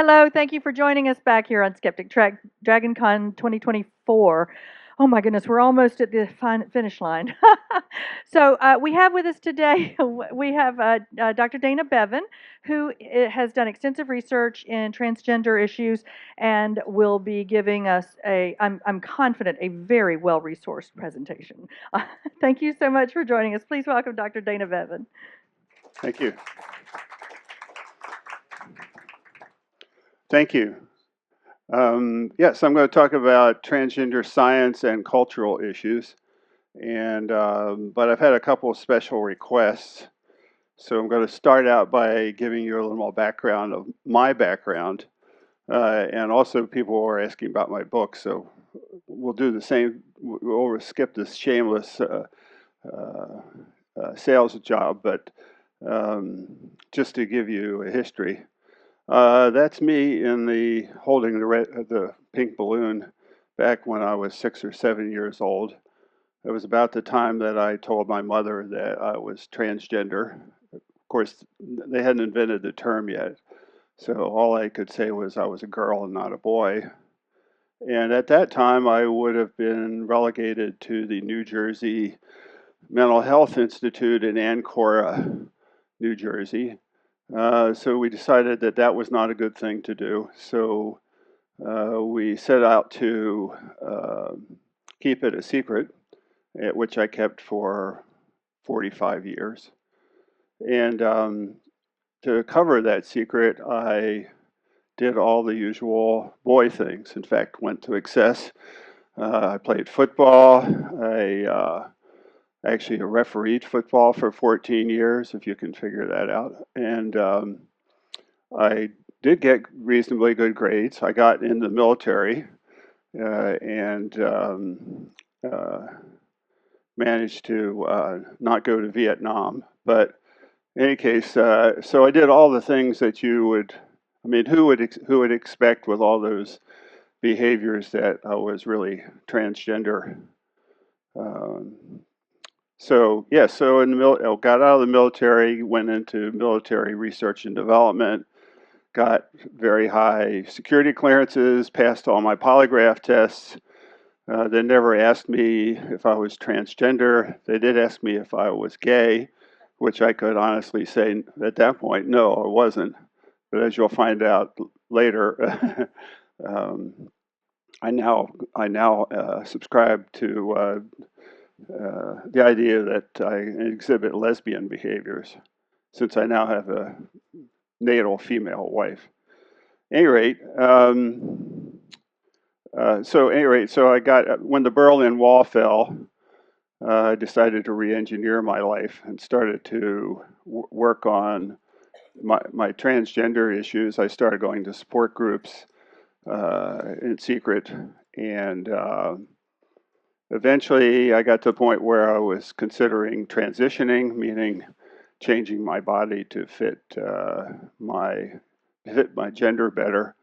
Hello, thank you for joining us back here on Skeptic DragonCon 2024. Oh my goodness, we're almost at the finish line. So we have with us today, we have Dr. Dana Bevan, who has done extensive research in transgender issues and will be giving us I'm confident, a very well-resourced presentation. Thank you so much for joining us. Please welcome Dr. Dana Bevan. Thank you. Thank you. Yes, I'm going to talk about transgender science and cultural issues, and but I've had a couple of special requests, so I'm going to start out by giving you a little more background of my background, and also people are asking about my book, so we'll do the same. We'll skip this shameless sales job, but just to give you a history. That's me in the holding the pink balloon back when I was 6 or 7 years old. It was about the time that I told my mother that I was transgender. Of course, they hadn't invented the term yet, so all I could say was I was a girl and not a boy. And at that time, I would have been relegated to the New Jersey Mental Health Institute in Ancora, New Jersey. So we decided that that was not a good thing to do. So we set out to keep it a secret, which I kept for 45 years. And to cover that secret, I did all the usual boy things. In fact, went to excess. I played football. I actually refereed football for 14 years, if you can figure that out. And I did get reasonably good grades. I got in the military and managed to not go to Vietnam. But in any case, so I did all the things that you would, I mean, who would expect with all those behaviors that I was really transgender. So in the got out of the military, went into military research and development, got very high security clearances, passed all my polygraph tests. They never asked me if I was transgender. They did ask me if I was gay, which I could honestly say at that point, no, I wasn't. But as you'll find out later, I now subscribe to the idea that I exhibit lesbian behaviors, since I now have a natal female wife. At any rate, so I got, when the Berlin Wall fell, I decided to re-engineer my life and started to work on my transgender issues. I started going to support groups in secret, and eventually I got to the point where I was considering transitioning, meaning changing my body to fit my gender better.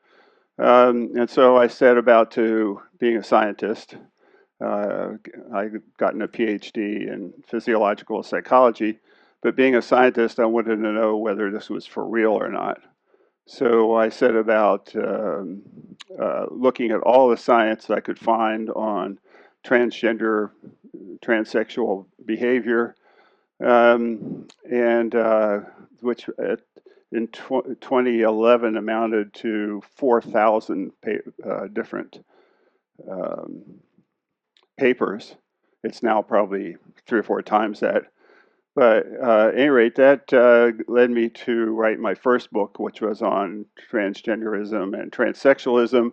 And so I set about to being a scientist. I gotten a PhD in physiological psychology, but being a scientist, I wanted to know whether this was for real or not. So I set about looking at all the science I could find on transgender, transsexual behavior, and which in 2011 amounted to 4,000 different papers. It's now probably 3 or 4 times that. But at any rate, that led me to write my first book, which was on transgenderism and transsexualism,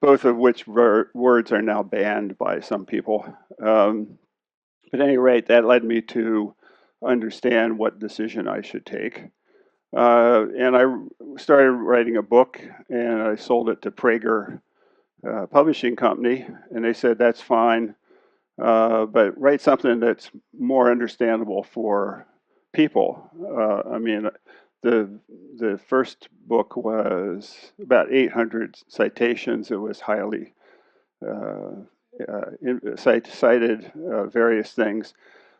both of which words are now banned by some people. But at any rate, that led me to understand what decision I should take. And I started writing a book, and I sold it to Prager Publishing Company, and they said, that's fine, but write something that's more understandable for people. I mean, the first book was about 800 citations. It was highly cited various things,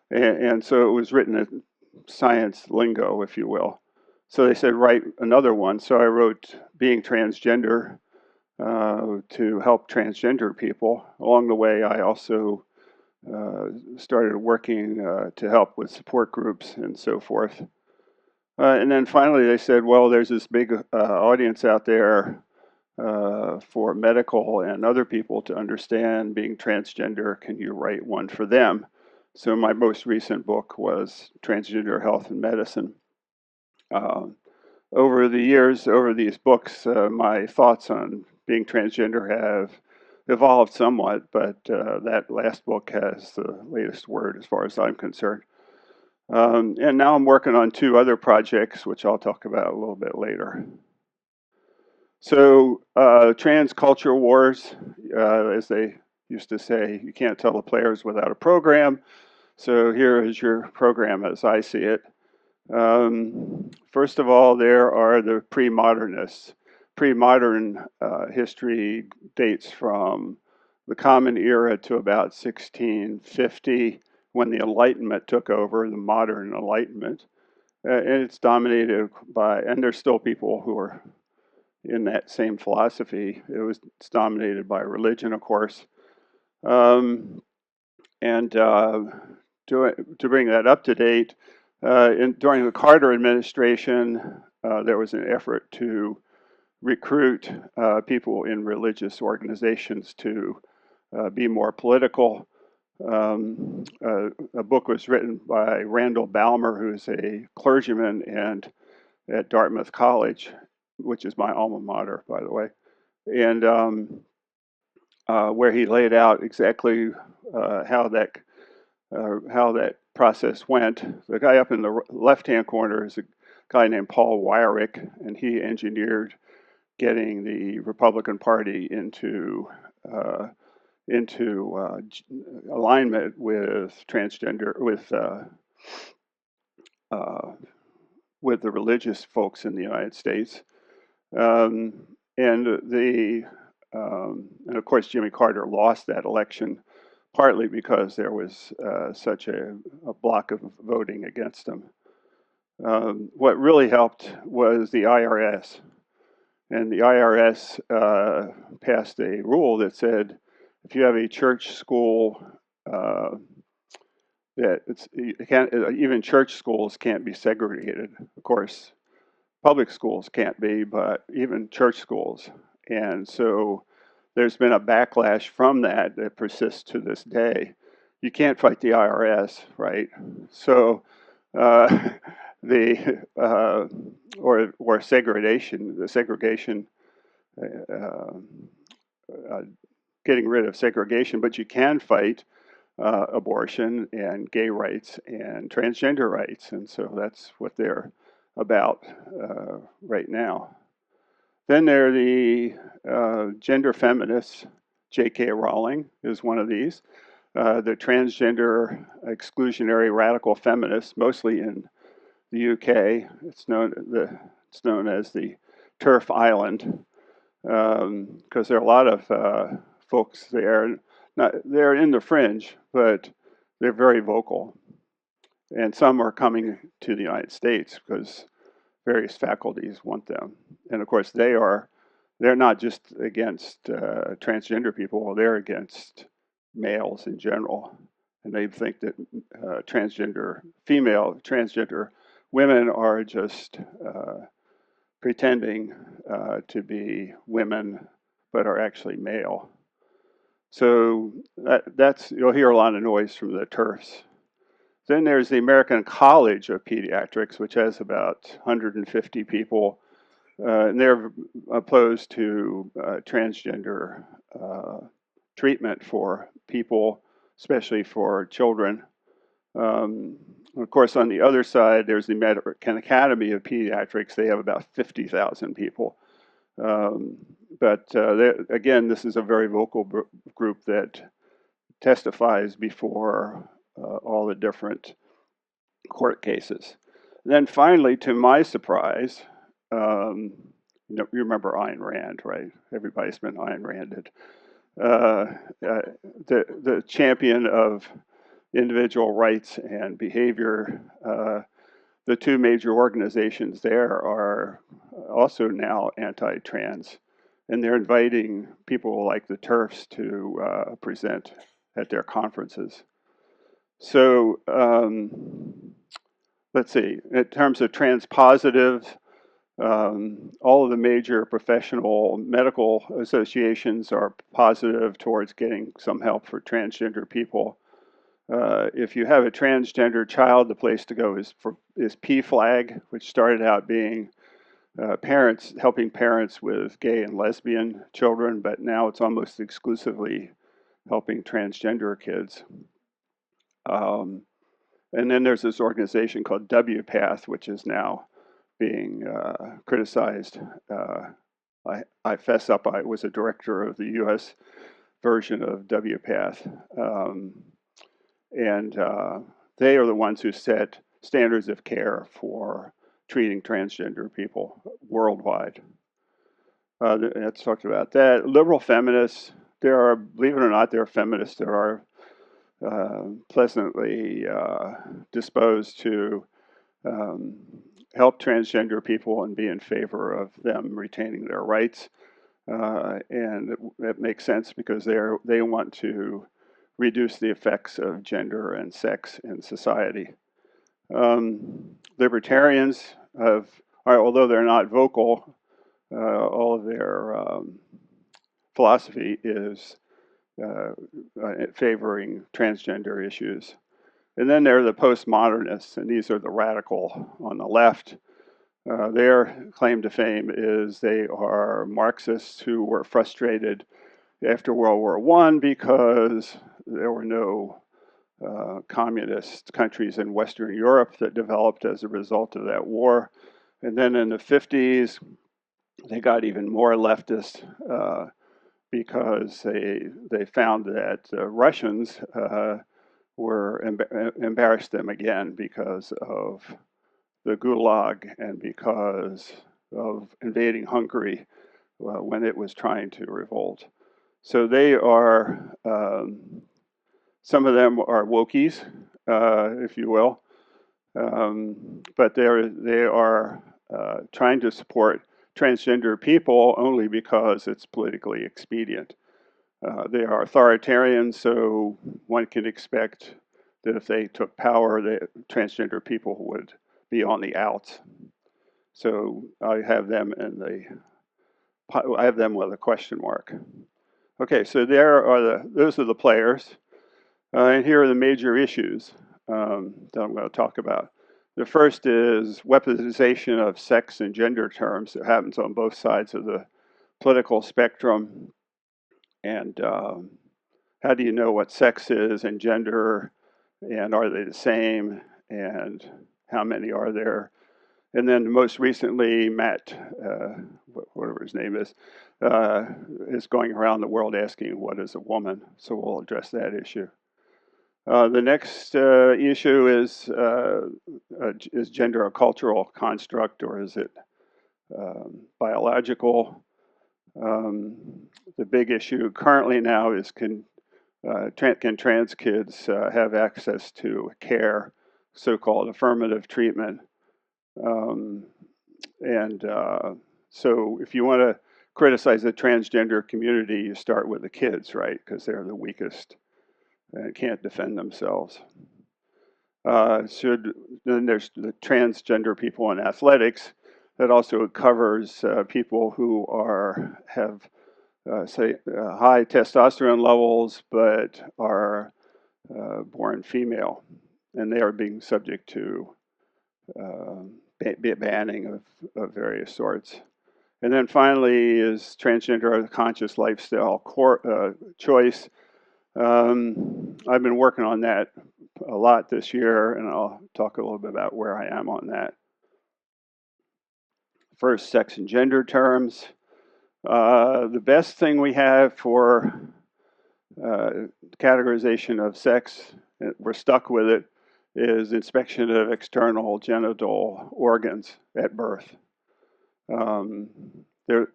and so it was written in science lingo, if you will. So they said, write another one. So I wrote Being Transgender to help transgender people. Along the way, I also started working to help with support groups and so forth. And then finally, they said, well, there's this big audience out there for medical and other people to understand being transgender. Can you write one for them? So my most recent book was Transgender Health and Medicine. Over the years, over these books, my thoughts on being transgender have evolved somewhat, but that last book has the latest word as far as I'm concerned. And now I'm working on two other projects, which I'll talk about a little bit later. So, trans culture wars, as they used to say, you can't tell the players without a program. So here is your program as I see it. First of all, there are the pre-modernists. Pre-modern history dates from the Common Era to about 1650, when the Enlightenment took over, the modern Enlightenment. And it's dominated by, and there's still people who are in that same philosophy. It's dominated by religion, of course. Um, and to bring that up to date, during the Carter administration, there was an effort to recruit people in religious organizations to be more political. A book was written by Randall Balmer, who's a clergyman and at Dartmouth College, which is my alma mater, by the way, and where he laid out exactly how that process went. The guy up in the left-hand corner is a guy named Paul Weyrich, and he engineered getting the Republican Party into alignment with transgender with the religious folks in the United States, um, and and of course Jimmy Carter lost that election partly because there was such a block of voting against him. What really helped was the IRS. And the IRS passed a rule that said if you have a church school, even church schools can't be segregated. Of course, public schools can't be, but even church schools. And so there's been a backlash from that that persists to this day. You can't fight the IRS, right? So uh, the or segregation, the segregation, uh, uh, getting rid of segregation, but you can fight abortion and gay rights and transgender rights, and so that's what they're about right now. Then there are the gender feminists. J.K. Rowling is one of these. The transgender exclusionary radical feminists, mostly in the UK. It's known as the Turf Island because there are a lot of folks there. They're in the fringe, but they're very vocal, and some are coming to the United States because various faculties want them. And of course, they're not just against transgender people; they're against males in general, and they think that transgender women are just pretending to be women, but are actually male. So that's you'll hear a lot of noise from the TERFs. Then there's the American College of Pediatrics, which has about 150 people, and they're opposed to transgender treatment for people, especially for children. Of course, on the other side, there's the American Academy of Pediatrics. They have about 50,000 people. Um, but again, this is a very vocal group that testifies before all the different court cases. And then finally, to my surprise, you remember Ayn Rand, right? Everybody's been Ayn Randed. The champion of individual rights and behavior. the two major organizations there are also now anti-trans, and they're inviting people like the TERFs to present at their conferences. So let's see, in terms of trans positives, all of the major professional medical associations are positive towards getting some help for transgender people. If you have a transgender child, the place to go is PFLAG, which started out being helping parents with gay and lesbian children, but now it's almost exclusively helping transgender kids. And then there's this organization called WPATH, which is now being criticized. I fess up, I was a director of the US version of WPATH. And they are the ones who set standards of care for treating transgender people worldwide. Let's talk about that. Liberal feminists, there are, believe it or not, there are feminists that are pleasantly disposed to help transgender people and be in favor of them retaining their rights. And it makes sense because they want to reduce the effects of gender and sex in society. Libertarians although they're not vocal, all of their philosophy is favoring transgender issues. And then there are the postmodernists, and these are the radical on the left. Their claim to fame is they are Marxists who were frustrated after World War I because there were no communist countries in Western Europe that developed as a result of that war. And then in the 50s, they got even more leftist because they found that Russians embarrassed them again because of the Gulag and because of invading Hungary when it was trying to revolt. So they are, some of them are wokies, if you will, but they are trying to support transgender people only because it's politically expedient. They are authoritarian, so one can expect that if they took power, that transgender people would be on the outs. So I have them with a question mark. Okay, so those are the players, and here are the major issues that I'm going to talk about. The first is weaponization of sex and gender terms that happens on both sides of the political spectrum. And how do you know what sex is and gender, and are they the same, and how many are there? And then most recently, Matt, whatever his name is going around the world asking, what is a woman? So we'll address that issue. The next issue is gender a cultural construct, or is it biological? The big issue currently now is can trans kids have access to care, so-called affirmative treatment? So if you want to criticize the transgender community, you start with the kids, right? Because they're the weakest and can't defend themselves. Then there's the transgender people in athletics. That also covers people who have high testosterone levels but are born female, and they are being subject to banning of various sorts. And then finally is transgender a conscious lifestyle choice. I've been working on that a lot this year, and I'll talk a little bit about where I am on that. First, sex and gender terms. The best thing we have for categorization of sex, we're stuck with it, is inspection of external genital organs at birth. The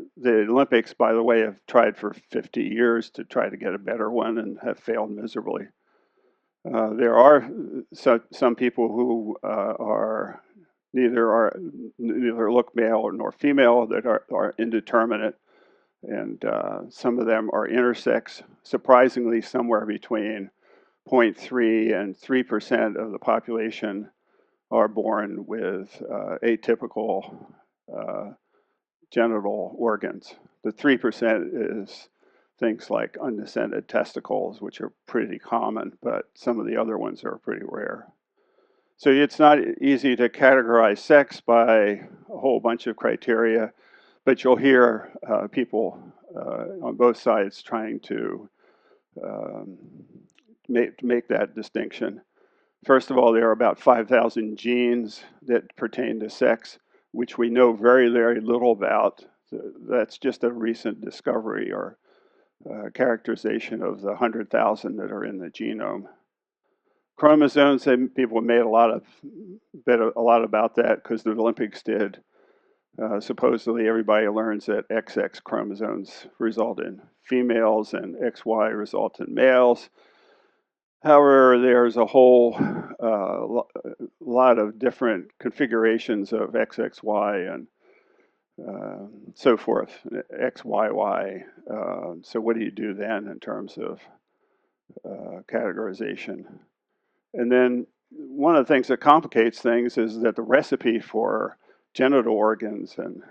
Olympics, by the way, have tried for 50 years to try to get a better one and have failed miserably. There are some people who are neither look male nor female, that are indeterminate, and some of them are intersex. Surprisingly, somewhere between 0.3 and 3% of the population are born with atypical genital organs. The 3% is things like undescended testicles, which are pretty common, but some of the other ones are pretty rare. So it's not easy to categorize sex by a whole bunch of criteria, but you'll hear people on both sides trying to make that distinction. First of all, there are about 5,000 genes that pertain to sex, which we know very, very little about. That's just a recent discovery or characterization of the 100,000 that are in the genome. Chromosomes, people made a lot about that because the Olympics did. Supposedly, everybody learns that XX chromosomes result in females and XY result in males. However, there's a whole lot of different configurations of XXY and so forth, XYY. So what do you do then in terms of categorization? And then one of the things that complicates things is that the recipe for genital organs and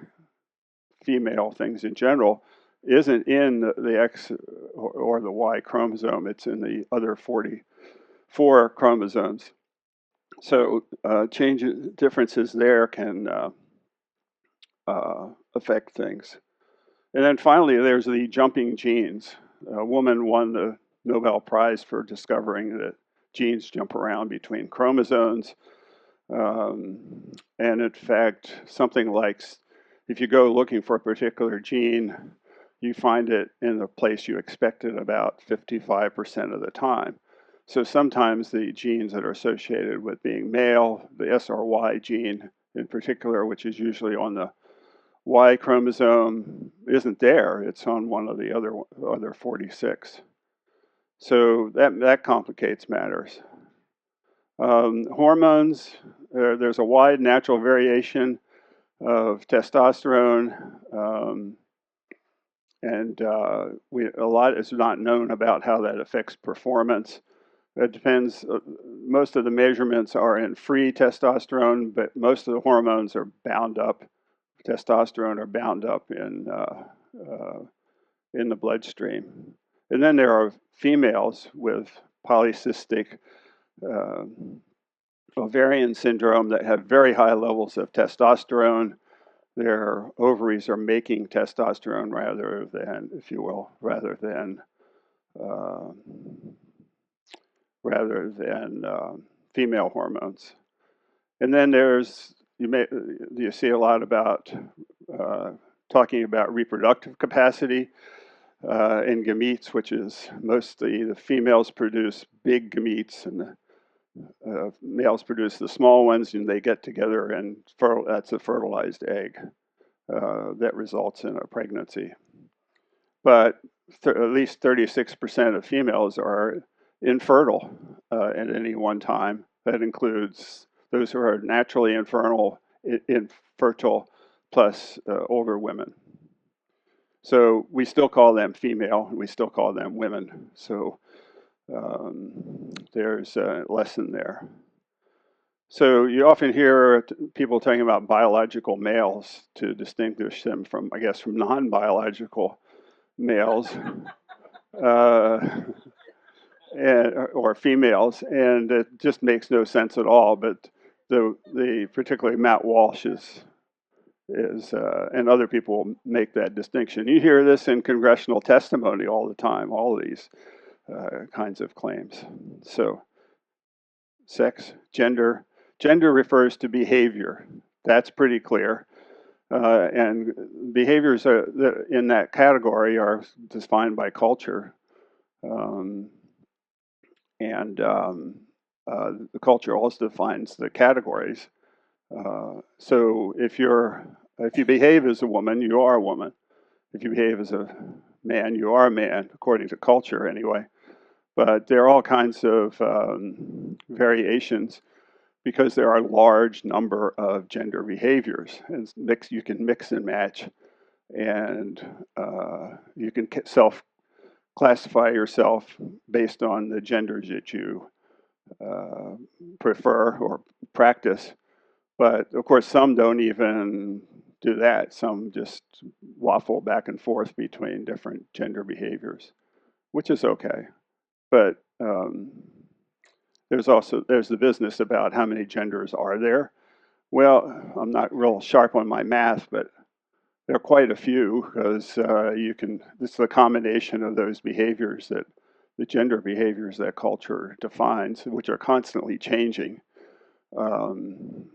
female things in general isn't in the X or the Y chromosome. It's in the other 44 chromosomes. So differences there can affect things. And then finally, there's the jumping genes. A woman won the Nobel Prize for discovering that genes jump around between chromosomes. And in fact, something like if you go looking for a particular gene, you find it in the place you expect it about 55% of the time. So sometimes the genes that are associated with being male, the SRY gene in particular, which is usually on the Y chromosome, isn't there. It's on one of the other 46. So that complicates matters. Hormones, there's a wide natural variation of testosterone, and a lot is not known about how that affects performance. It depends. Most of the measurements are in free testosterone, but most of the hormones are bound up. Testosterone are bound up in the bloodstream. And then there are females with polycystic ovarian syndrome that have very high levels of testosterone. Their ovaries are making testosterone rather than, if you will, rather than female hormones. And then you see a lot about talking about reproductive capacity in gametes, which is mostly the females produce big gametes and the males produce the small ones, and they get together, and that's a fertilized egg that results in a pregnancy. But at least 36% of females are infertile at any one time. That includes those who are naturally infertile plus older women. So we still call them female, and we still call them women. So there's a lesson there. So you often hear people talking about biological males to distinguish them from, I guess, from non-biological males or females, and it just makes no sense at all. But the particularly Matt Walsh is and other people make that distinction. You hear this in congressional testimony all the time, all of these kinds of claims. So sex, gender refers to behavior. That's pretty clear. And behaviors in that category are defined by culture. And the culture also defines the categories. So if you behave as a woman, you are a woman. If you behave as a man, you are a man, according to culture anyway. But there are all kinds of variations. because there are a large number of gender behaviors, and you can mix and match, and you can classify yourself based on the genders that you prefer or practice. But of course, some don't even do that. Some just waffle back and forth between different gender behaviors, which is okay. But there's the business about how many genders are there. Well, I'm not real sharp on my math, but there are quite a few because it's the combination of those behaviors the gender behaviors that culture defines, which are constantly changing. And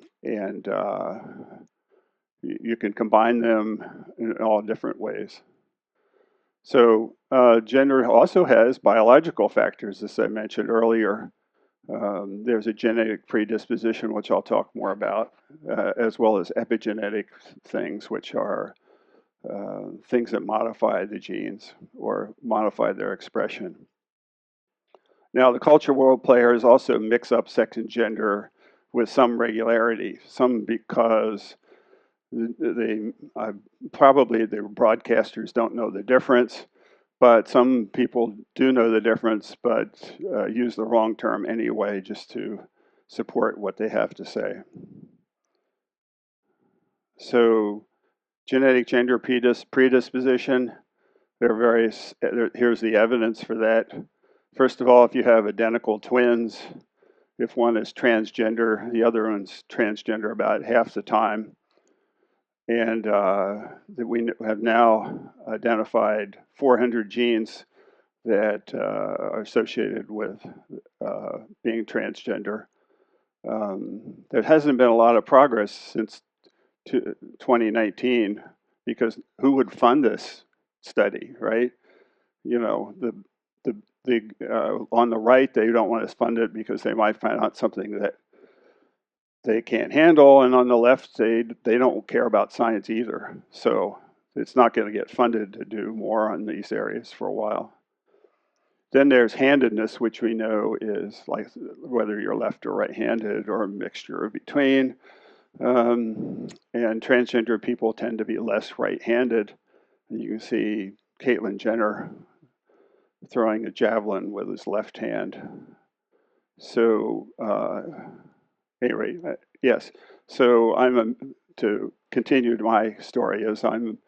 you can combine them in all different ways. So gender also has biological factors, as I mentioned earlier. There's a genetic predisposition, which I'll talk more about, as well as epigenetic things, which are things that modify the genes or modify their expression. Now, the culture world players also mix up sex and gender with some regularity, some because probably the broadcasters don't know the difference, but some people do know the difference, but use the wrong term anyway just to support what they have to say. So genetic gender predisposition, there are various, here's the evidence for that. First of all, if you have identical twins, if one is transgender, the other one's transgender about half the time. And we have now identified 400 genes that are associated with being transgender. There hasn't been a lot of progress since 2019 because who would fund this study, right? You know, on the right, they don't want to fund it because they might find out something that they can't handle, and on the left, they don't care about science either. So it's not going to get funded to do more on these areas for a while. Then there's handedness, which we know is like whether you're left or right-handed or a mixture between. And transgender people tend to be less right-handed. You can see Caitlyn Jenner throwing a javelin with his left hand. So anyway, yes. So to continue my story is I'm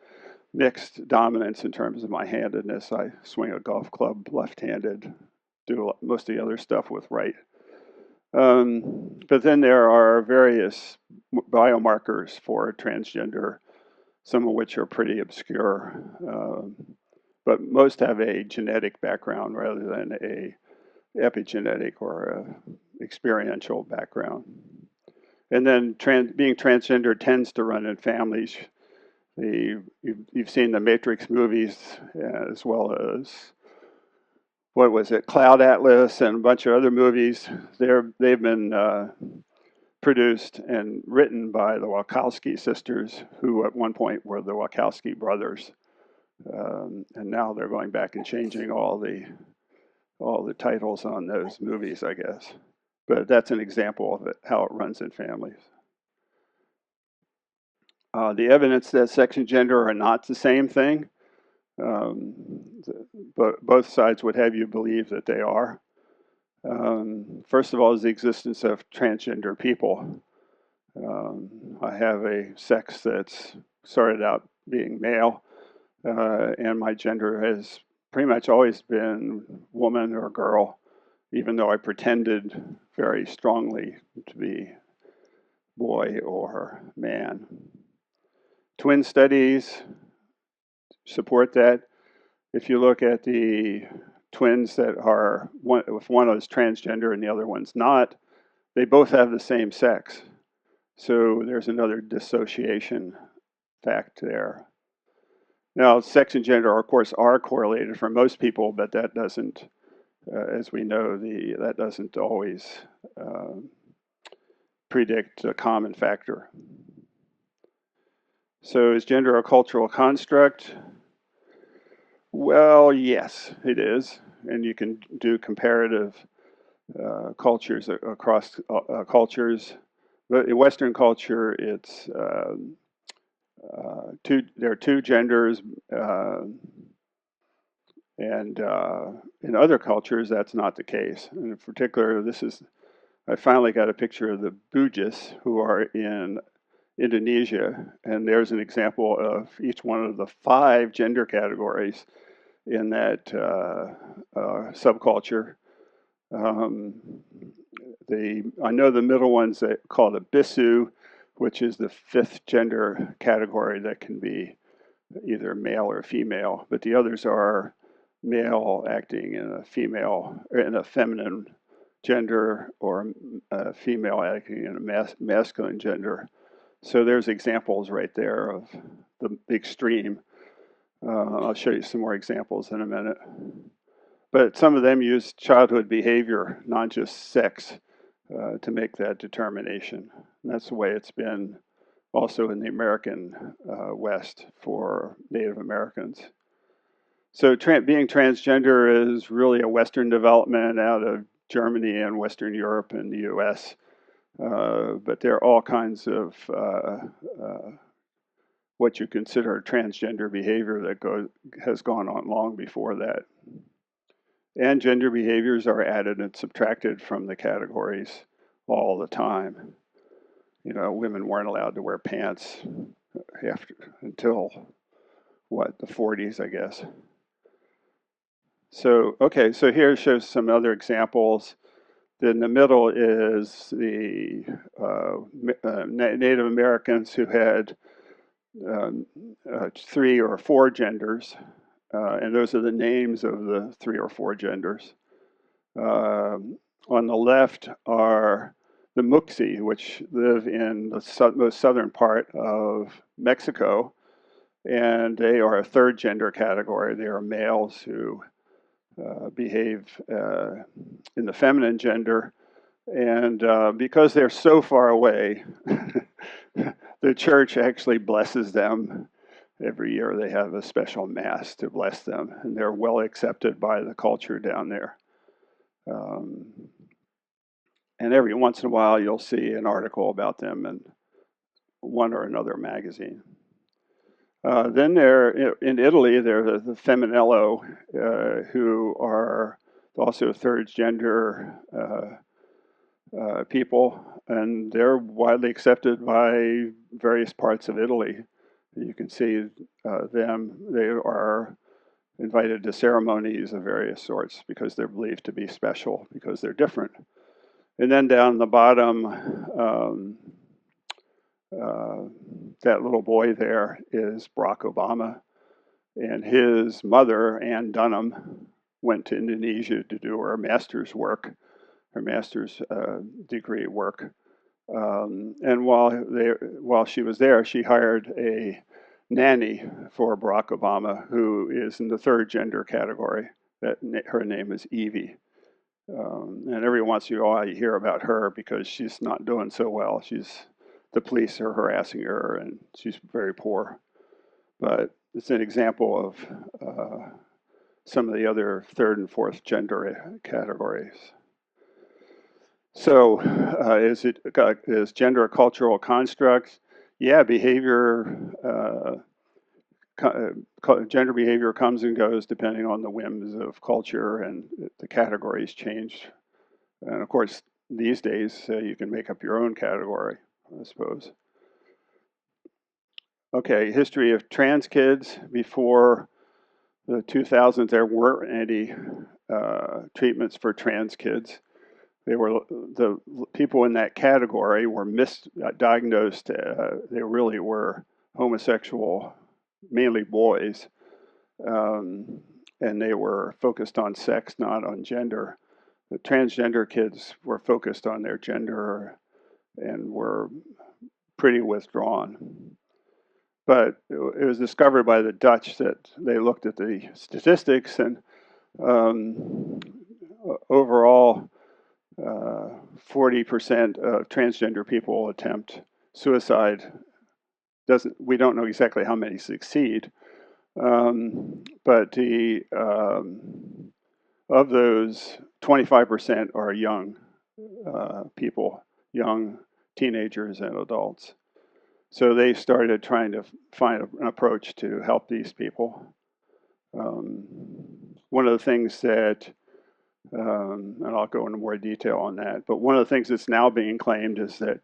mixed dominance in terms of my handedness. I swing a golf club left-handed, do most of the other stuff with right. But then there are various biomarkers for transgender, some of which are pretty obscure, but most have a genetic background rather than a epigenetic or a experiential background. And then being transgender tends to run in families. You've seen the Matrix movies as well as what was it, Cloud Atlas and a bunch of other movies. They've been produced and written by the Wachowski sisters, who at one point were the Wachowski brothers, and now they're going back and changing all the titles on those movies, I guess. But that's an example of how it runs in families. The evidence that sex and gender are not the same thing, but both sides would have you believe that they are. First of all, is the existence of transgender people. I have a sex that's started out being male, and my gender has pretty much always been woman or girl, even though I pretended very strongly to be boy or man. Twin studies support that. If you look at the twins that are, if one is transgender and the other one's not, they both have the same sex. So there's another dissociation fact there. Now, sex and gender, of course, are correlated for most people, but that doesn't, as we know, that doesn't always predict a common factor. So is gender a cultural construct? Well, yes, it is. And you can do comparative cultures across cultures. But in Western culture, it's there are two genders, and in other cultures, that's not the case. And in particular, I finally got a picture of the Bugis, who are in Indonesia, and there's an example of each one of the 5 gender categories in that subculture. Um, I know the middle one's called a bisu, which is the 5th gender category that can be either male or female, but the others are male acting in a feminine gender, or a female acting in a masculine gender. So there's examples right there of the extreme. I'll show you some more examples in a minute. But some of them use childhood behavior, not just sex, to make that determination. And that's the way it's been also in the American West for Native Americans. So being transgender is really a Western development out of Germany and Western Europe and the US. But there are all kinds of what you consider transgender behavior that has gone on long before that. And gender behaviors are added and subtracted from the categories all the time. You know, women weren't allowed to wear pants until the 40s, I guess. So, okay, so here shows some other examples. In the middle is the Native Americans who had 3 or 4 genders, and those are the names of the 3 or 4 genders. On the left are the Muxi, which live in the most southern part of Mexico, and they are a 3rd gender category. They are males who behave in the feminine gender, and because they're so far away, the church actually blesses them. Every year they have a special mass to bless them, and they're well accepted by the culture down there. And every once in a while you'll see an article about them in one or another magazine. Then in Italy, there's the Feminello, who are also 3rd gender people, and they're widely accepted by various parts of Italy. You can see them. They are invited to ceremonies of various sorts because they're believed to be special because they're different. And then down the bottom, that little boy there is Barack Obama, and his mother, Ann Dunham, went to Indonesia to do her master's degree work. And while she was there, she hired a nanny for Barack Obama, who is in the 3rd gender category. Her name is Evie. And every once in a while you hear about her because she's not doing so well. The police are harassing her, and she's very poor. But it's an example of some of the other 3rd and 4th gender categories. So, is gender a cultural construct? Yeah, gender behavior comes and goes depending on the whims of culture, and the categories change. And of course, these days you can make up your own category, I suppose. Okay, history of trans kids. Before the 2000s, there weren't any treatments for trans kids. The people in that category were misdiagnosed. They really were homosexual, mainly boys, and they were focused on sex, not on gender. The transgender kids were focused on their gender and were pretty withdrawn. But it was discovered by the Dutch that they looked at the statistics, and overall, 40% of transgender people attempt suicide. We don't know exactly how many succeed, but of those, 25% are young people, young teenagers and adults. So they started trying to find an approach to help these people. One of the things that, and I'll go into more detail on that, but one of the things that's now being claimed is that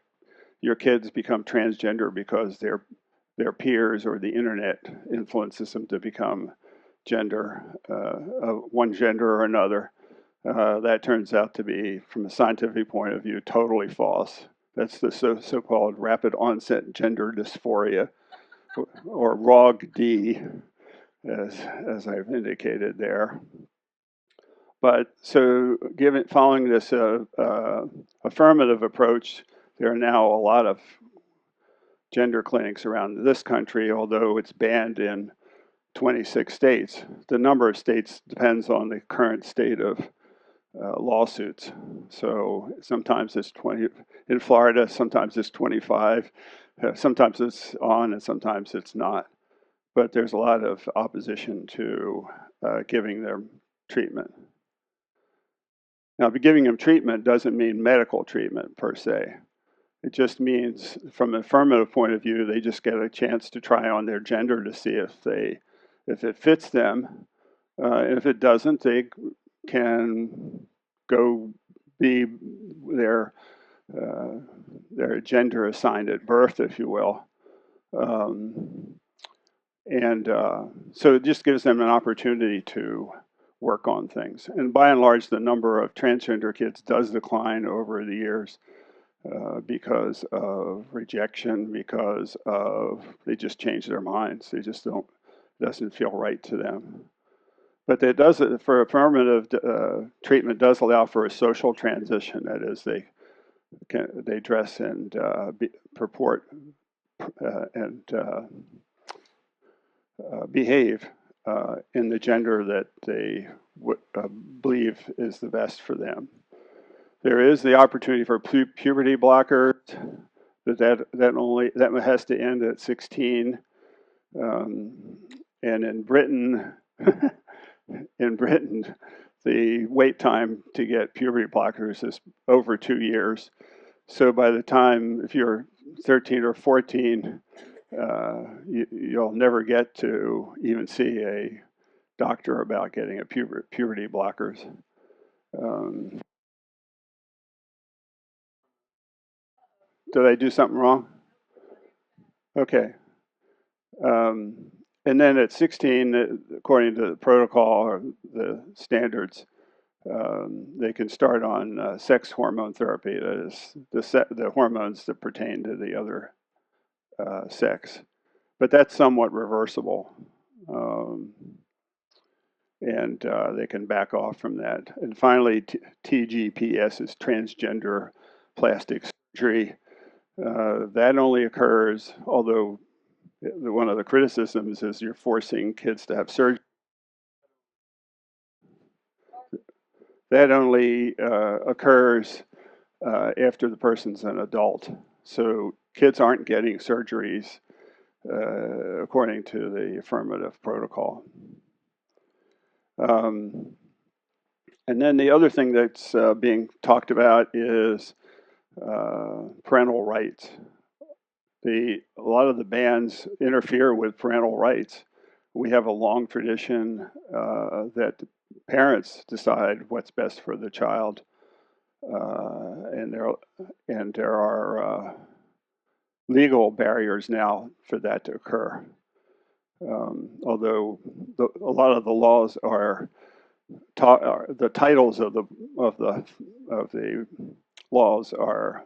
your kids become transgender because their peers or the internet influences them to become gender, one gender or another. That turns out to be, from a scientific point of view, totally false. That's the so-called rapid onset gender dysphoria, or ROG-D, as I've indicated there. But so, following this affirmative approach, there are now a lot of gender clinics around this country, although it's banned in 26 states. The number of states depends on the current state of lawsuits. So sometimes it's 20 in Florida, sometimes it's 25, sometimes it's on and sometimes it's not. But there's a lot of opposition to giving them treatment. Now, giving them treatment doesn't mean medical treatment per se. It just means, from an affirmative point of view, they just get a chance to try on their gender to see if it fits them. And if it doesn't, they can go be their gender assigned at birth, if you will. So it just gives them an opportunity to work on things. And by and large, the number of transgender kids does decline over the years because of rejection, because of they just change their minds. They just don't, it doesn't feel right to them. But it does, for affirmative treatment, does allow for a social transition. That is, they dress and purport and behave in the gender that they believe is the best for them. There is the opportunity for puberty blockers, but that has to end at 16. And in Britain, the wait time to get puberty blockers is over 2 years. So by the time, if you're 13 or 14, you'll never get to even see a doctor about getting a puberty blockers. Did I do something wrong? Okay. And then at 16, according to the protocol or the standards, they can start on sex hormone therapy. That is the hormones that pertain to the other sex. But that's somewhat reversible. And they can back off from that. And finally, TGPS is transgender plastic surgery. That only occurs, although one of the criticisms is you're forcing kids to have surgery. That only occurs after the person's an adult. So kids aren't getting surgeries according to the affirmative protocol. And then the other thing that's being talked about is parental rights. A lot of the bans interfere with parental rights. We have a long tradition that parents decide what's best for the child, and there are legal barriers now for that to occur. Although a lot of the laws are the titles of the laws are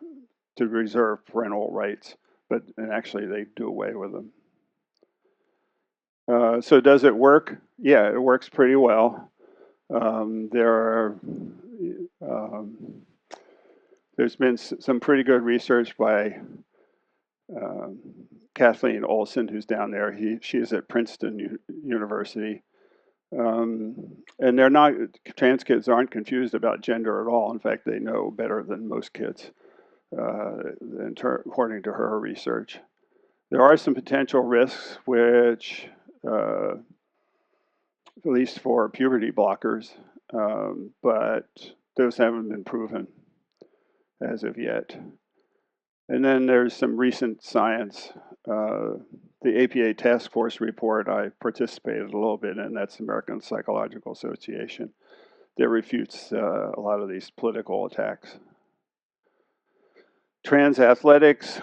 to reserve parental rights, and actually they do away with them. So does it work? Yeah, it works pretty well. There's been some pretty good research by Kathleen Olson, who's down there. She is at Princeton University. And trans kids aren't confused about gender at all. In fact, they know better than most kids, according to her research. There are some potential risks, which, at least for puberty blockers, but those haven't been proven as of yet. And then there's some recent science. The APA Task Force report I participated a little bit in, that's the American Psychological Association, that refutes a lot of these political attacks. Trans athletics,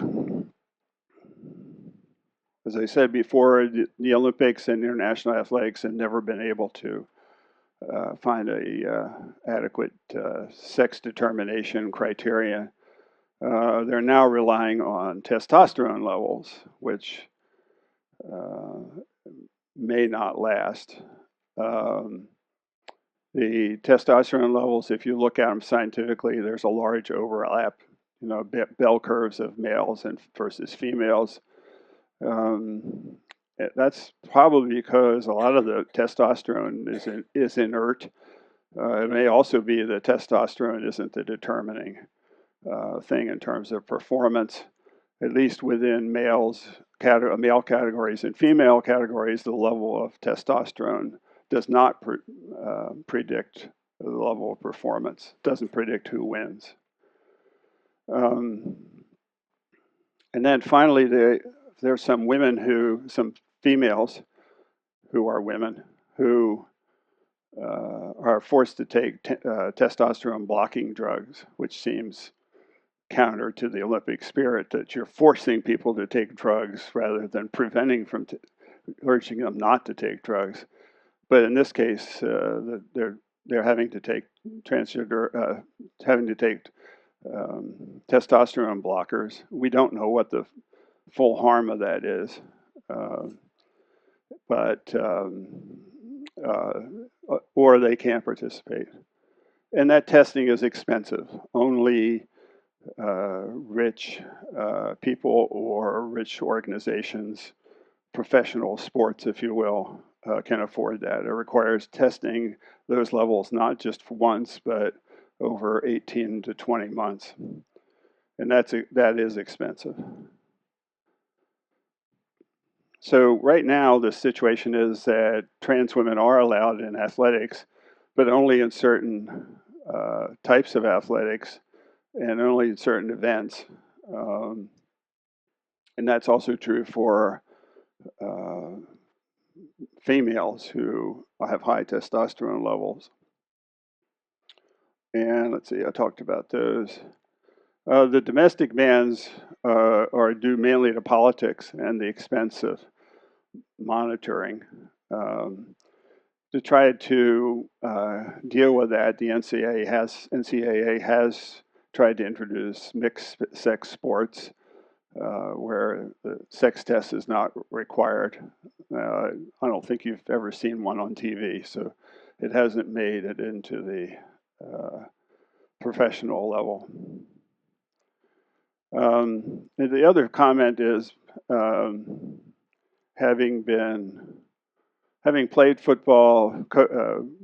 as I said before, the Olympics and international athletics have never been able to find a adequate sex determination criteria. They're now relying on testosterone levels, which may not last. The testosterone levels, if you look at them scientifically, there's a large overlap, bell curves of males and versus females. That's probably because a lot of the testosterone is inert. It may also be that testosterone isn't the determining thing in terms of performance, at least within male categories and female categories. The level of testosterone does not predict the level of performance, doesn't predict who wins. And then finally, there's some females who are women who are forced to take testosterone blocking drugs, which seems counter to the Olympic spirit, that you're forcing people to take drugs rather than preventing from urging them not to take drugs. But in this case, they're having to take testosterone blockers. We don't know what the full harm of that is, or they can't participate. And that testing is expensive. Only rich people or rich organizations, professional sports, if you will, can afford that. It requires testing those levels not just once, but over 18 to 20 months. And that is expensive. So right now, the situation is that trans women are allowed in athletics, but only in certain types of athletics and only in certain events. And that's also true for females who have high testosterone levels. And let's see, I talked about those. The domestic bans are due mainly to politics and the expense of monitoring. To try to deal with that, the NCAA has tried to introduce mixed sex sports where the sex test is not required. I don't think you've ever seen one on TV, so it hasn't made it into the professional level. And the other comment is having played football,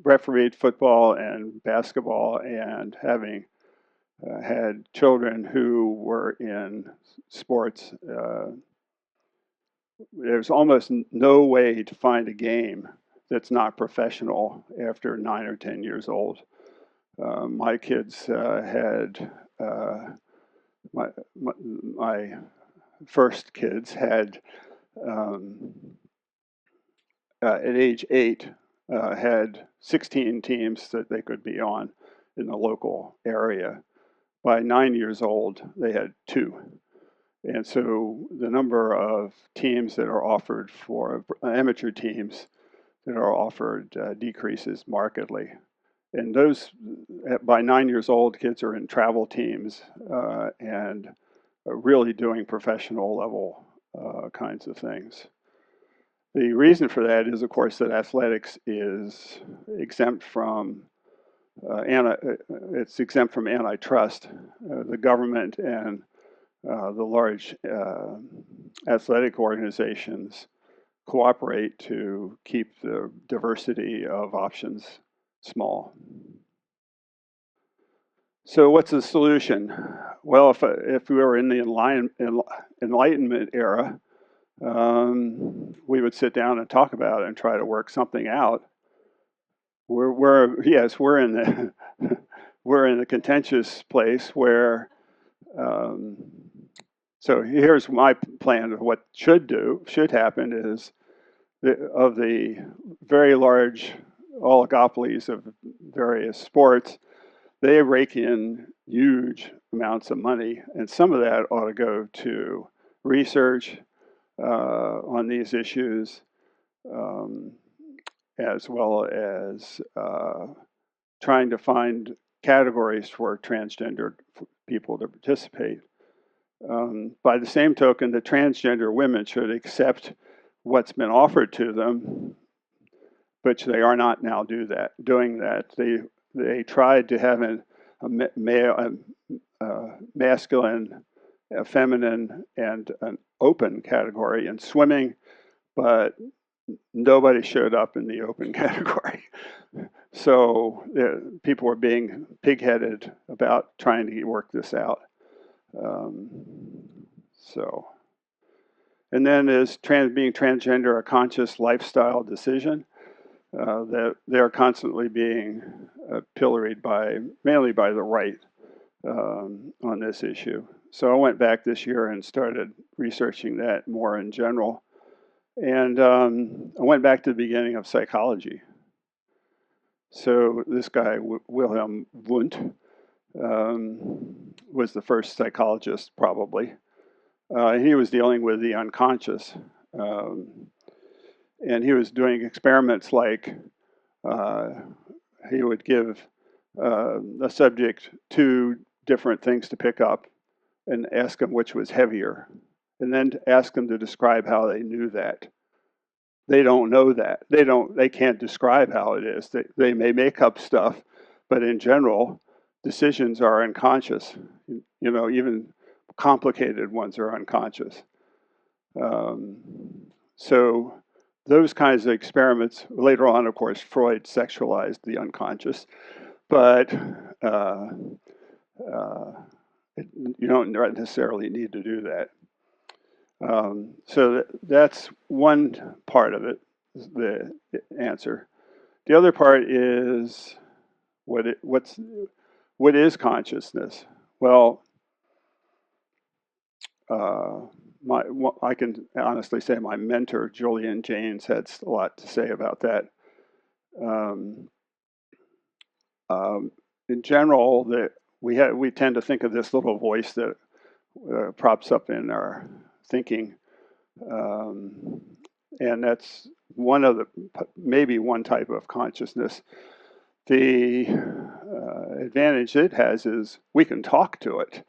refereed football and basketball, and having had children who were in sports, there's almost no way to find a game that's not professional after 9 or 10 years old. My kids had, my first kids had, at age 8, had 16 teams that they could be on in the local area. By 9 years old, they had 2. And so the number of teams that are offered for amateur teams that are offered decreases markedly. And those, by 9 years old, kids are in travel teams and really doing professional level kinds of things. The reason for that is, of course, that athletics is exempt from it's exempt from antitrust. The government and the large athletic organizations cooperate to keep the diversity of options small. So what's the solution? Well, if we were in the Enlightenment era, we would sit down and talk about it and try to work something out. We're in the we're in a contentious place where, so here's my plan of what should happen is of the very large oligopolies of various sports, they rake in huge amounts of money, and some of that ought to go to research on these issues, as well as trying to find categories for transgender people to participate. By the same token, the transgender women should accept what's been offered to them, but they are not now doing that. They tried to have a masculine, a feminine, and an open category in swimming, but nobody showed up in the open category. So people were being pig-headed about trying to work this out. And then is being transgender a conscious lifestyle decision? That they're constantly being pilloried mainly by the right on this issue. So I went back this year and started researching that more in general. And I went back to the beginning of psychology. So this guy, Wilhelm Wundt, was the first psychologist probably. He was dealing with the unconscious. And he was doing experiments like he would give a subject two different things to pick up and ask them which was heavier, and then to ask them to describe how they knew that. They don't know that. They can't describe how it is. They may make up stuff, but in general, decisions are unconscious. Even complicated ones are unconscious. So those kinds of experiments, later on, of course, Freud sexualized the unconscious, but you don't necessarily need to do that. So that's one part of it, the answer. The other part is what is consciousness? Well, I can honestly say my mentor, Julian Jaynes, had a lot to say about that. In general, we tend to think of this little voice that props up in our thinking, and that's maybe one type of consciousness. The advantage it has is we can talk to it.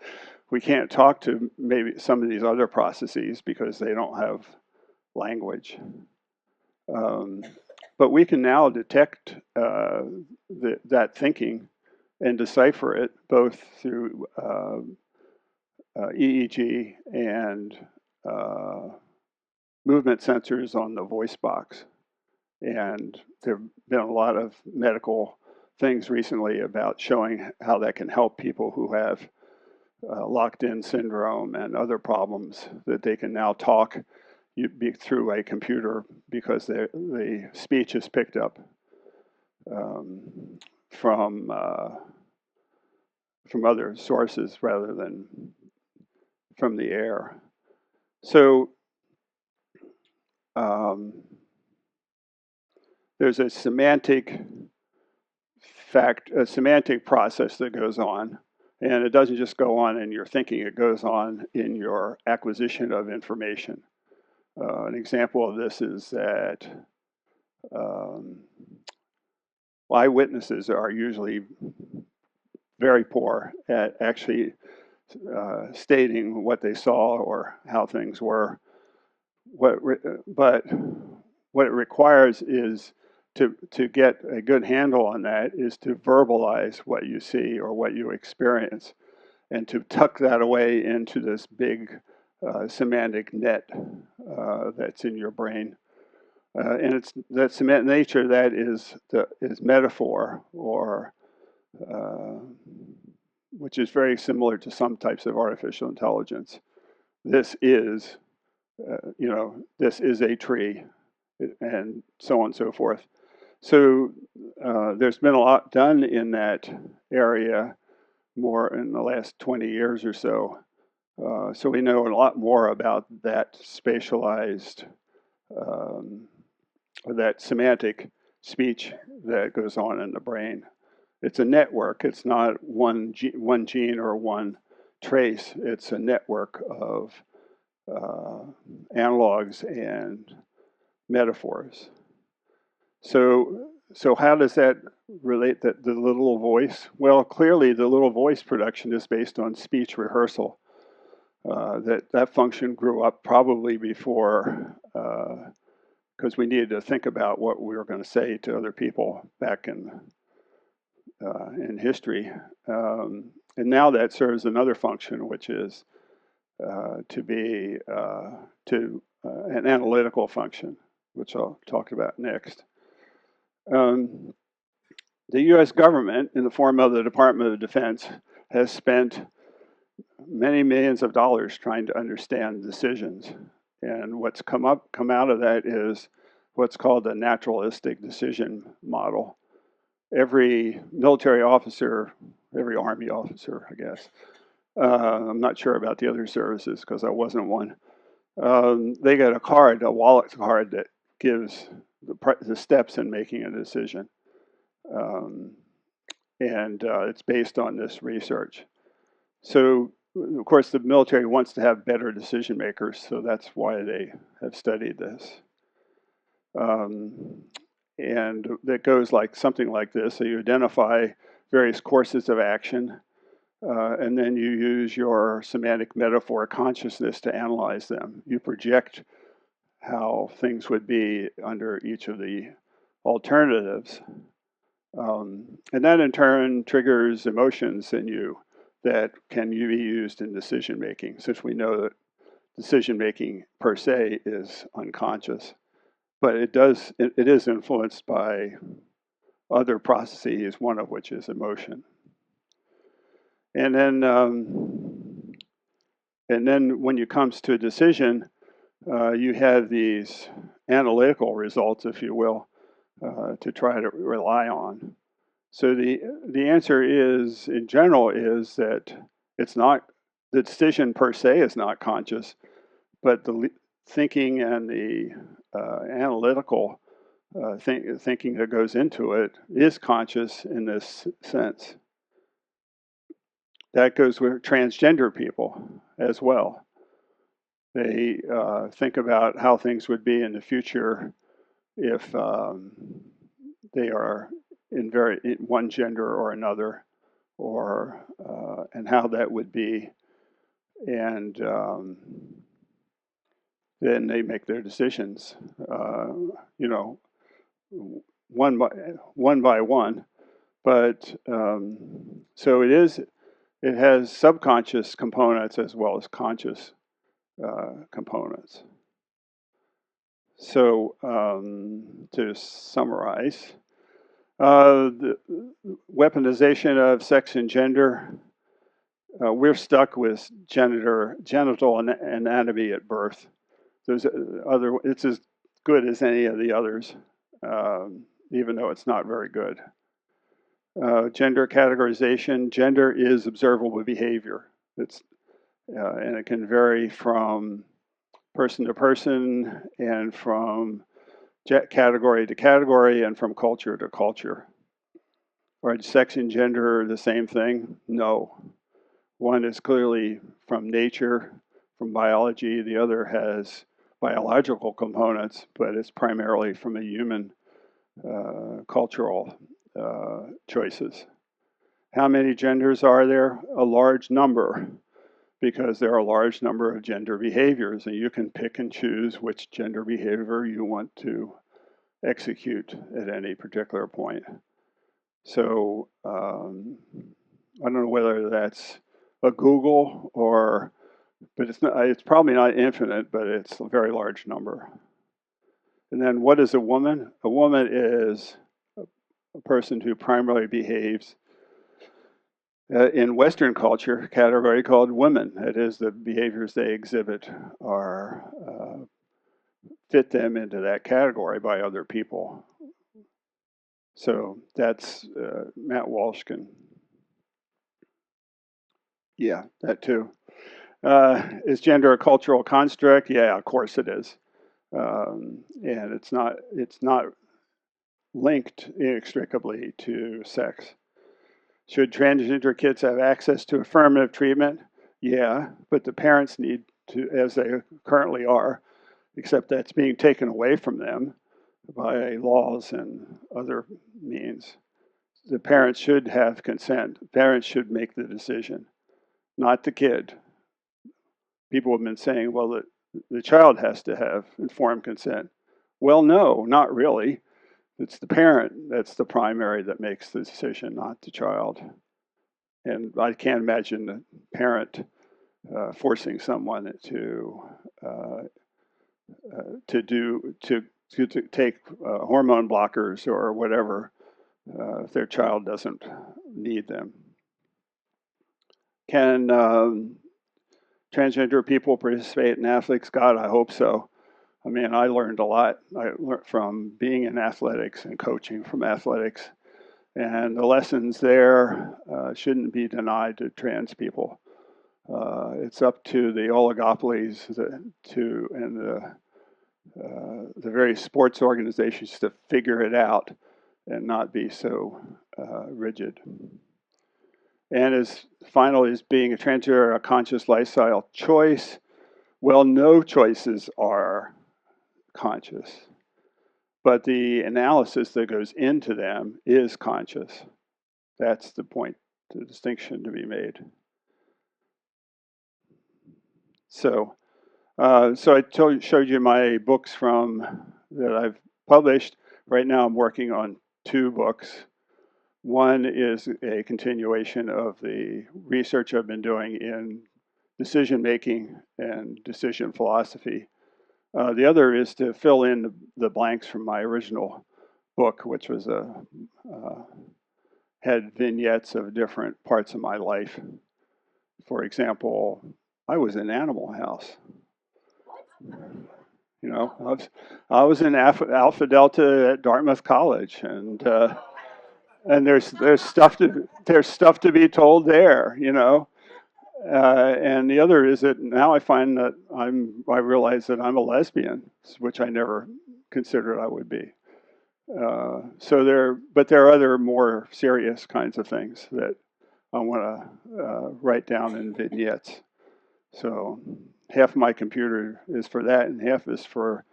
We can't talk to maybe some of these other processes because they don't have language. But we can now detect that thinking and decipher it both through EEG and movement sensors on the voice box. And there have been a lot of medical things recently about showing how that can help people who have locked-in syndrome and other problems, that they can now talk through a computer because the speech is picked up from other sources rather than from the air. So there's a semantic process that goes on, and it doesn't just go on in your thinking, it goes on in your acquisition of information. An example of this is that eyewitnesses are usually very poor at actually stating what they saw or how things were. But what it requires is to get a good handle on that is to verbalize what you see or what you experience, and to tuck that away into this big semantic net that's in your brain. And it's that semantic nature that is metaphor, or which is very similar to some types of artificial intelligence. This is, this is a tree, and so on and so forth. So there's been a lot done in that area more in the last 20 years or so. So we know a lot more about that spatialized, um, or that semantic speech that goes on in the brain. It's a network. It's not one gene or one trace. It's a network of analogs and metaphors. So how does that relate to the little voice? Well, clearly the little voice production is based on speech rehearsal. That function grew up probably before, because we needed to think about what we were going to say to other people back in history. And now that serves another function, which is to be an analytical function, which I'll talk about next. The U.S. government, in the form of the Department of Defense, has spent many millions of dollars trying to understand decisions. And what's come out of that is what's called a naturalistic decision model. Every military officer, every Army officer, I guess, I'm not sure about the other services because I wasn't one, they get a wallet card that gives the steps in making a decision. And it's based on this research. So, of course, the military wants to have better decision makers, so that's why they have studied this. And that goes like something like this. So you identify various courses of action, and then you use your semantic metaphor consciousness to analyze them. You project how things would be under each of the alternatives. And that in turn triggers emotions in you that can be used in decision making, since we know that decision making per se is unconscious. But it is influenced by other processes, one of which is emotion. And then when it comes to a decision, you have these analytical results, if you will, to try to rely on. So the answer is, in general, is that the decision per se is not conscious, but the thinking and the analytical thinking that goes into it is conscious in this sense. That goes with transgender people as well. They think about how things would be in the future if they are in one gender or another, or and how that would be, and then they make their decisions, one by one. But so it has subconscious components as well as conscious components. So to summarize, the weaponization of sex and gender, we're stuck with genital anatomy at birth. It's as good as any of the others, even though it's not very good. Gender categorization, gender is observable behavior. And it can vary from person to person and from category to category and from culture to culture. Are sex and gender the same thing? No. One is clearly from nature, from biology. The other has biological components, but it's primarily from a human cultural choices. How many genders are there? A large number, because there are a large number of gender behaviors, and you can pick and choose which gender behavior you want to execute at any particular point. So I don't know whether that's a Google but it's probably not infinite, but it's a very large number. And then what is a woman? A woman is a person who primarily behaves in Western culture, category called women. That is, the behaviors they exhibit fit them into that category by other people. So that's Matt Walsh can, yeah, that too. Is gender a cultural construct? Yeah, of course it is. And it's not linked inextricably to sex. Should transgender kids have access to affirmative treatment? Yeah, but the parents need to, as they currently are, except that's being taken away from them by laws and other means. The parents should have consent. Parents should make the decision, not the kid. People have been saying, well, the child has to have informed consent. Well, no, not really. It's the parent that's the primary that makes the decision, not the child. And I can't imagine a parent forcing someone uh, to take hormone blockers or whatever if their child doesn't need them. Can transgender people participate in athletics? God, I hope so. I mean, I learned a lot. I learned from being in athletics and coaching from athletics, and the lessons there shouldn't be denied to trans people. It's up to the oligopolies and the various sports organizations to figure it out and not be so rigid. And as final is being a transgender a conscious lifestyle choice? Well, no choices are conscious, but the analysis that goes into them is conscious. That's the point, the distinction to be made. So, so I showed you my books that I've published. Right now, I'm working on 2 books. One is a continuation of the research I've been doing in decision making and decision philosophy. The other is to fill in the blanks from my original book, which was had vignettes of different parts of my life. For example, I was in Animal House. You know, I was in Alpha Delta at Dartmouth College, and there's stuff to be told there. You know, and the other is that now I find that I realize that I'm a lesbian, which I never considered I would be. But there are other more serious kinds of things that I want to write down in vignettes. So half my computer is for that, and half is for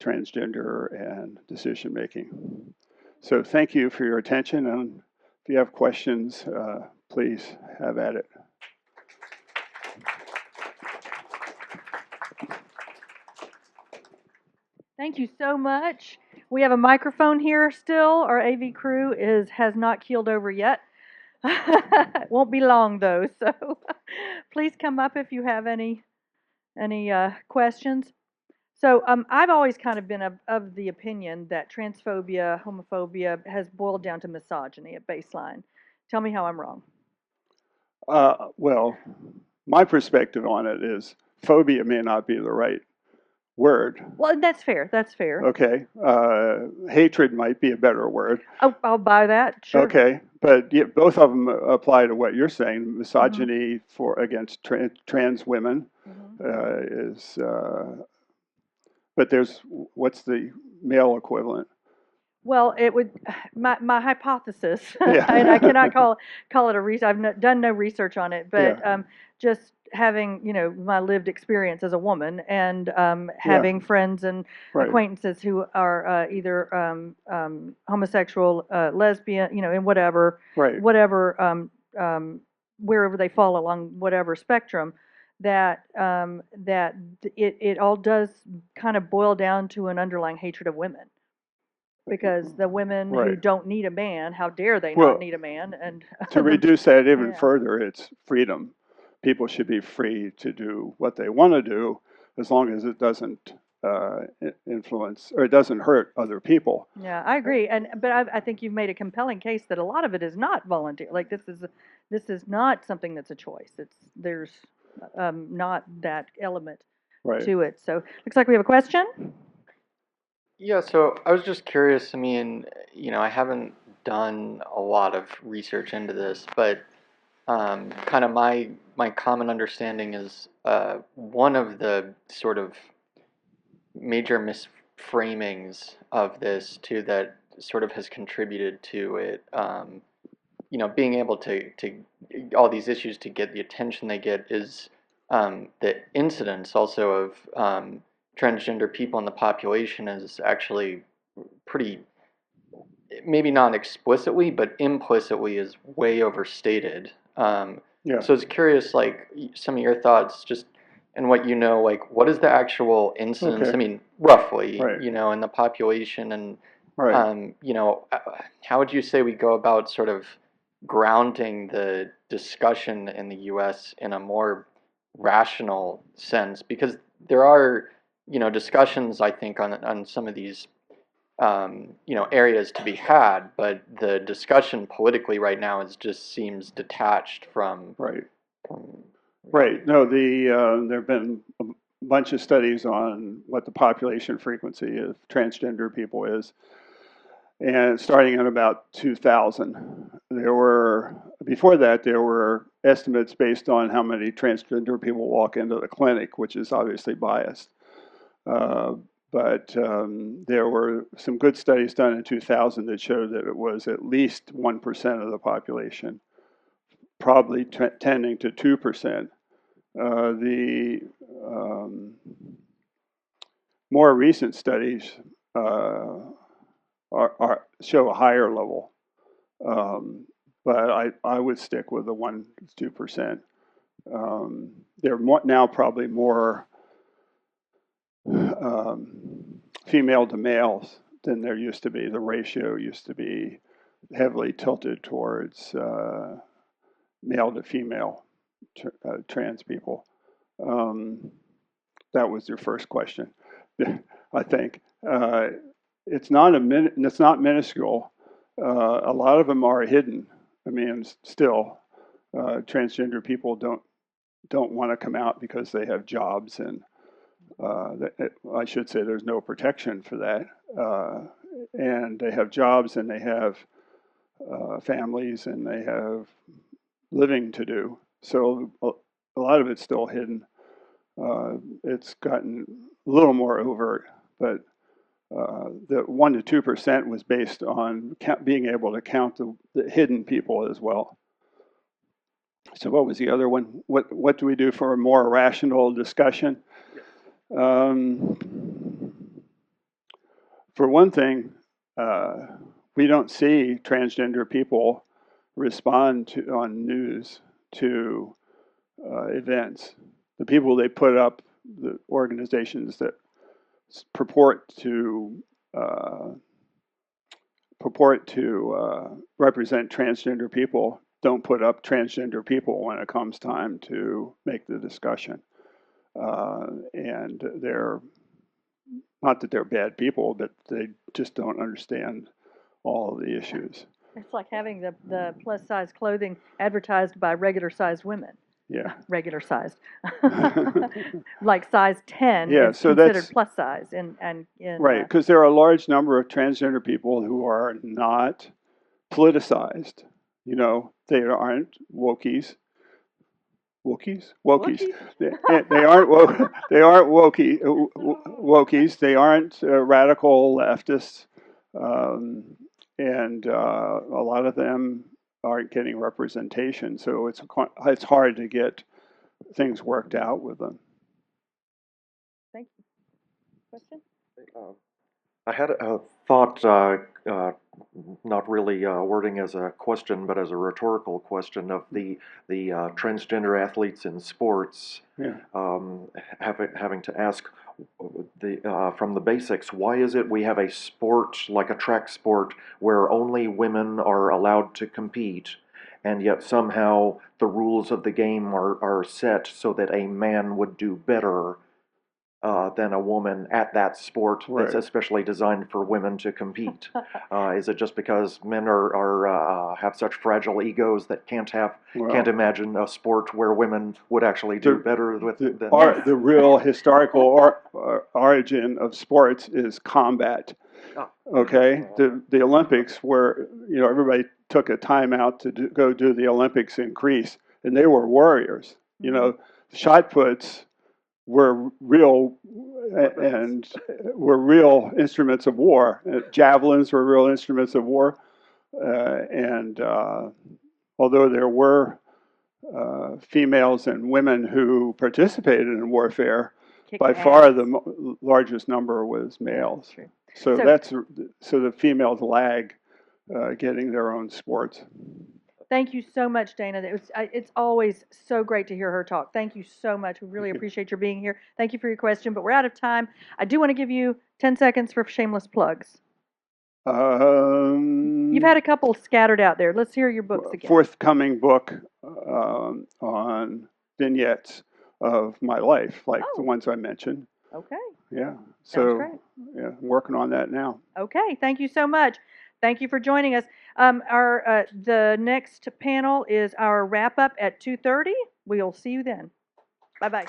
transgender and decision making. So thank you for your attention, and if you have questions, please have at it. Thank you so much. We have a microphone here still. Our AV crew has not keeled over yet. Won't be long though, so please come up if you have any questions. So I've always kind of been of the opinion that transphobia, homophobia has boiled down to misogyny at baseline. Tell me how I'm wrong. Well, my perspective on it is phobia may not be the right word. Well, that's fair. That's fair. Okay. Hatred might be a better word. Oh, I'll buy that. Sure. Okay. But yeah, both of them apply to what you're saying. Misogyny against trans women is, but what's the male equivalent? Well, it would my hypothesis, Yeah. and I cannot call it a research. I've done no research on it, but Yeah. Just having my lived experience as a woman and having friends and Right. acquaintances who are either homosexual, lesbian, in whatever Right. wherever they fall along whatever spectrum, that it all does kind of boil down to an underlying hatred of women. Because the women who Right. don't need a man, how dare they Well, not need a man? And To reduce that even Yeah. further, it's freedom. People should be free to do what they want to do as long as it doesn't influence or it doesn't hurt other people. Yeah, I agree. But I think you've made a compelling case that a lot of it is not volunteer. Like this is not something that's a choice. There's not that element Right. to it. So looks like we have a question. Yeah, so I was just curious. I mean, I haven't done a lot of research into this, but kind of my common understanding is one of the sort of major misframings of this too that sort of has contributed to it, being able to all these issues to get the attention they get is the incidence also of transgender people in the population is actually pretty, maybe not explicitly, but implicitly is way overstated. Yeah. So I was curious, like, some of your thoughts, just and what like, what is the actual incidence? Okay. I mean, roughly, Right. in the population, and Right. how would you say we go about sort of grounding the discussion in the U.S. in a more rational sense? Because there are, discussions, I think, on some of these areas to be had, but the discussion politically right now just seems detached from. Right. from Right. No, there have been a bunch of studies on what the population frequency of transgender people is. And starting in about 2000, before that, there were estimates based on how many transgender people walk into the clinic, which is obviously biased. But there were some good studies done in 2000 that showed that it was at least 1% of the population, probably tending to 2%. The more recent studies show a higher level, but I would stick with the 1-2%. There are now probably more female to males than there used to be. The ratio used to be heavily tilted towards male to female trans people. That was your first question, I think. It's not minuscule. A lot of them are hidden. I mean, still, transgender people don't want to come out because they have jobs, and I should say there's no protection for that. And they have jobs, and they have families, and they have living to do. So a lot of it's still hidden. It's gotten a little more overt, but the 1-2% was based on being able to count the hidden people as well. So what was the other one? What do we do for a more rational discussion? For one thing, we don't see transgender people respond on news to events. The people they put up, the organizations that purport to represent transgender people don't put up transgender people when it comes time to make the discussion. And they're not that they're bad people, but they just don't understand all of the issues. It's like having the plus size clothing advertised by regular sized women. Yeah. Regular sized. Like size 10 Yeah, is so considered plus size right, because there are a large number of transgender people who are not politicized. They aren't wokies. Wokies. They aren't woke. They aren't wokies. They aren't radical leftists, and a lot of them aren't getting representation. So it's hard to get things worked out with them. Thank you. Question? I had a thought, not really wording as a question, but as a rhetorical question of the transgender athletes in sports. Yeah. Having to ask from the basics, why is it we have a sport like a track sport where only women are allowed to compete, and yet somehow the rules of the game are set so that a man would do better than a woman at that sport that's especially designed for women to compete? Is it just because men are have such fragile egos that can't imagine a sport where women would actually do better with the real historical origin of sports is combat. Okay, the Olympics were, everybody took a time out to go do the Olympics in Greece, and they were warriors. Shot puts were real and were real instruments of war. Javelins were real instruments of war, and although there were females and women who participated in warfare, by far the largest number was males. So the females lag getting their own sports. Thank you so much, Dana. It's always so great to hear her talk. Thank you so much. We really appreciate your being here. Thank you for your question, but we're out of time. I do want to give you 10 seconds for shameless plugs. You've had a couple scattered out there. Let's hear your books again. Forthcoming book on vignettes of my life, like the ones I mentioned. Okay. Yeah. Sounds great. Yeah, I'm working on that now. Okay. Thank you so much. Thank you for joining us. The next panel is our wrap up at 2:30. We'll see you then. Bye-bye.